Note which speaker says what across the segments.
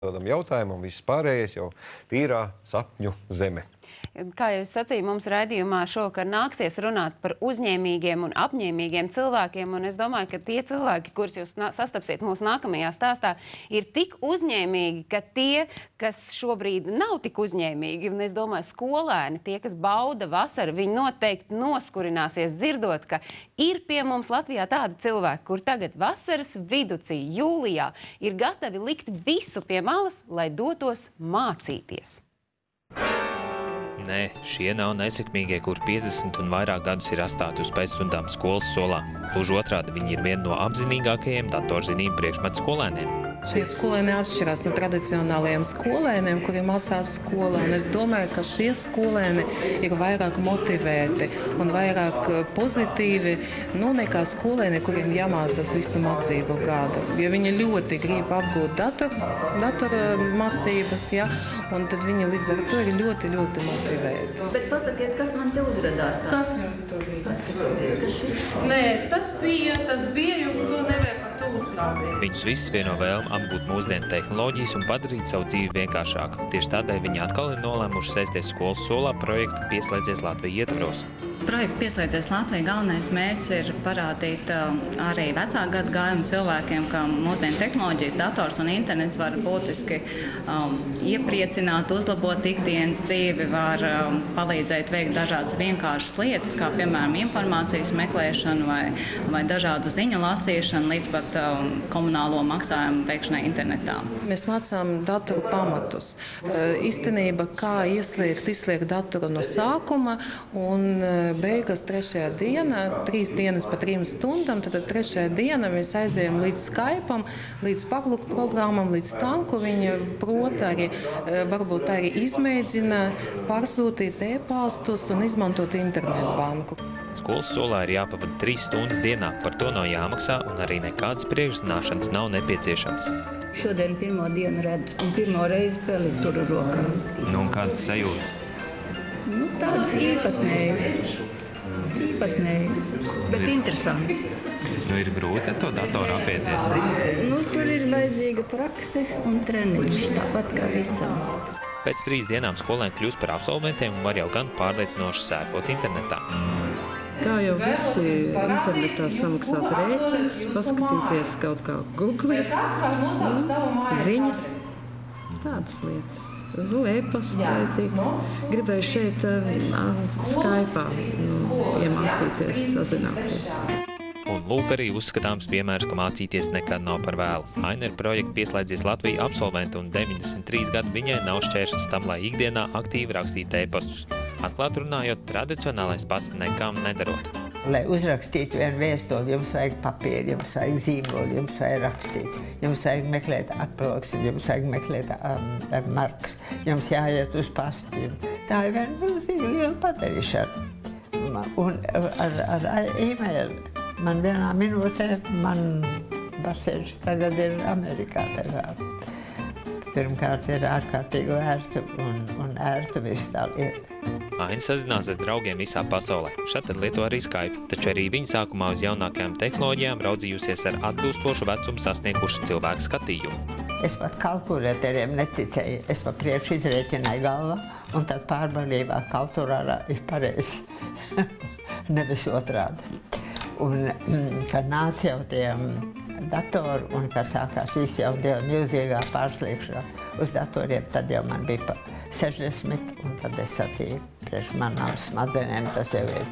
Speaker 1: jautājumu, un viss pārējais jau tīrā sapņu zeme.
Speaker 2: Kā jau es sacīju, mums raidījumā šovakar nāksies runāt par uzņēmīgiem un apņēmīgiem cilvēkiem, un es domāju, ka tie cilvēki, kurus jūs sastapsiet mūsu nākamajā stāstā, ir tik uzņēmīgi, ka tie, kas šobrīd nav tik uzņēmīgi, un es domāju, skolēni, tie, kas bauda vasaru, viņi noteikti noskurināsies dzirdot, ka ir pie mums Latvijā tādi cilvēki, kur tagad vasaras viducī, jūlijā, ir gatavi likt visu pie malas, lai dotos mācīties.
Speaker 3: Nē, šie nav nesekmīgie, kur 50 un vairāk gadus ir atstāti uz pēcstundām skolas solā. Gluži otrādi, viņi ir viena no apzinīgākajiem datorzinību priekšmetu skolēniem.
Speaker 4: Šie skolēni atšķirās no tradicionālajiem skolēniem, kuri mācās skolā. Un es domāju, ka šie skolēni ir vairāk motivēti un vairāk pozitīvi nekā skolēni, kuriem jāmācās visu mācību gadu. Jo viņi ļoti grib apgūt datora mācības, ja, un tad viņi līdz ar to ir ļoti, ļoti motivēti.
Speaker 5: Bet pasakiet, kas man te uzradās tā?
Speaker 4: Kas jums to bija?
Speaker 5: Paskatieties, kas šis?
Speaker 4: Nē, tas bija, jums to nevajag par to uztraukt.
Speaker 3: Viņus visus vieno vēlme apgūt mūsdienu tehnoloģijas un padarīt savu dzīvi vienkāršāku. Tieši tādēļ viņi atkal ir nolēmuši sēsties skolas solā projekta Pieslēdzies Latvija ietvaros.
Speaker 6: Projekta Pieslēdzies Latvija galvenais mērķis ir parādīt arī vecāku gadagājumu cilvēkiem, ka mūsdienu tehnoloģijas, dators un internets var būtiski iepriecināt, uzlabot ikdienas dzīvi, var palīdzēt veikt dažādas vienkāršas lietas, kā piemēram informācijas meklēšanu vai dažādu ziņu lasīšanu, līdz pat komunālo maksājumu veikšanai internetā.
Speaker 4: Mēs mācām datoru pamatus. Īstenībā, kā izslēgt datoru no sākuma un beigas 3. dienā, 3 dienas pa 3 stundām, tad 3. dienā mēs aizējam līdz Skype'am, līdz paklūku programmam, līdz tam, ko viņi prot arī, varbūt arī izmēģina pārsūtīt e-pastus un izmantot internetu banku.
Speaker 3: Skolas solā ir jāpavada 3 stundas dienā, par to nav jāmaksā un arī nekādas priekšzināšanas nav nepieciešams.
Speaker 5: Šodien pirmo dienu redzu un pirmo reizi peli turu rokā.
Speaker 3: Un kādas sajūtas?
Speaker 5: Tāds īpatnējs, bet interesants.
Speaker 3: Ir grūti ar to datoru apieties.
Speaker 5: Tur ir vajadzīga prakse un treniņš, tāpat kā visam.
Speaker 3: Pēc 3 dienām skolēni kļūst par absolventiem un var jau gan pārliecinoši sērfot internetā.
Speaker 7: Kā jau visi internetā samaksāt rēķinus, paskatīties kaut kā Google, ziņas, tādas lietas. E-pasts vajadzīgs. Gribēju šeit Skype'ā iemācīties, sazināties.
Speaker 3: Un lūk arī uzskatāms piemērs, ka mācīties nekad nav par vēlu. Aina ir projekta Pieslēdzies Latvija absolventa un 93 gadu viņai nav šķēršļus tam, lai ikdienā aktīvi rakstītu e-pastus. Atklāt runājot, tradicionālais pasts nekam nedarot.
Speaker 8: Lai uzrakstītu vienu vēstuli, jums vajag papīru, jums vajag zīmoli, jums vajag rakstīt, jums vajag meklēt atploksni, jums vajag meklēt markas, jums jāiet uz pastu. Tā ir viena milzīga liela padarīšana. Un ar e-mail man vienā minūtē paseži tagad ir Amerikā. Pirmkārt ir ārkārtīgi vērta un ērta viss tā lieta.
Speaker 3: Aina sazinās ar draugiem visā pasaulē. Šad tad lieto arī Skype, taču arī viņa sākumā uz jaunākajām tehnoloģijām raudzījusies ar atbilstošu vecumu sasniegušu cilvēku skatījumu.
Speaker 8: Es pat kalkulatoriem neticēju. Es pa priekšu izrēķināju galvā, un tad pārbaudījumā kalkulātorā ir pareizi. Nevis otrādi. Un, kad nāca jau tie datori un kad sākās visi jau milzīgā pārslīgšanā uz datoriem, tad jau man bija pa 60, un tad es sacīju, priekš manām smadzenēm tas jau ir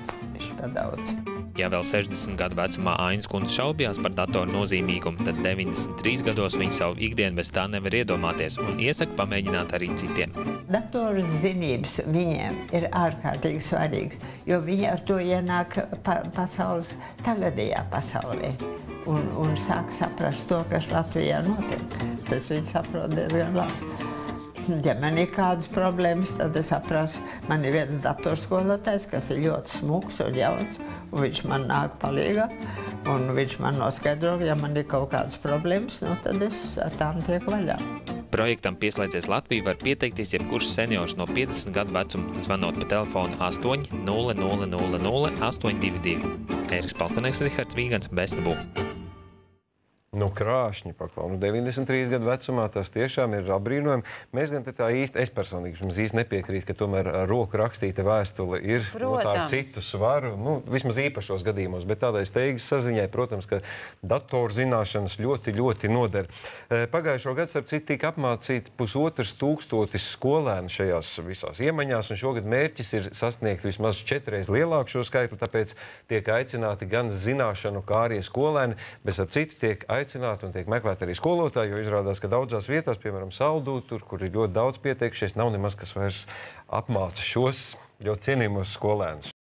Speaker 8: pa daudz.
Speaker 3: Ja vēl 60 gadu vecumā Ainas kundze šaubījās par datoru nozīmīgumu, tad 93 gados viņa savu ikdienu bez tā nevar iedomāties un iesaka pamēģināt arī citiem.
Speaker 8: Datoru zinības viņiem ir ārkārtīgi svarīgas, jo viņi ar to ienāk pasaules tagadējā pasaulē un sāk saprast to, kas Latvijā notiek. Tas viņi saprot diezgan labi. Ja man ir kādas problēmas, tad es saprastu, man ir viens datorskolotājs, kas ir ļoti smuks un jauns, un viņš man nāk palīgā, un viņš man noskaidro, ja man ir kaut kādas problēmas, tad es tām tiek vaļā.
Speaker 3: Projektam Pieslēdzies Latvija var pieteikties jebkurš seniors no 50 gadu vecuma, zvanot pa telefonu 8 00 00 822. Ēriks Palkoneks, Rihards Vīgans, Bestabū.
Speaker 1: Nu, krāšņi paklau. 93 gadu vecumā tas tiešām ir apbrīnojami. Mēs gan tā īsti, es personīgi īsti nepiekrītu, ka tomēr roku rakstīta vēstule ir tā ar citu svaru, vismaz īpašos gadījumos, bet tādai steigas saziņai, protams, ka datorzināšanas ļoti, ļoti noder. Pagājušo gadu, starp citu, tika apmācīti 1500 skolēnu šajās visās iemaņās, un šogad mērķis ir sasniegt vismaz 4 reizes lielāku šo skaitu, tāpēc tiek aicināti gan zināšanu, kā arī skolēni, bet starp citu tiek aicināti un tiek meklēti arī skolotāji, jo izrādās, ka daudzās vietās, piemēram, Saldū, tur, kur ir ļoti daudz pieteikušies, nav nemaz kas vairs apmāca šos ļoti cienījamos skolēnus.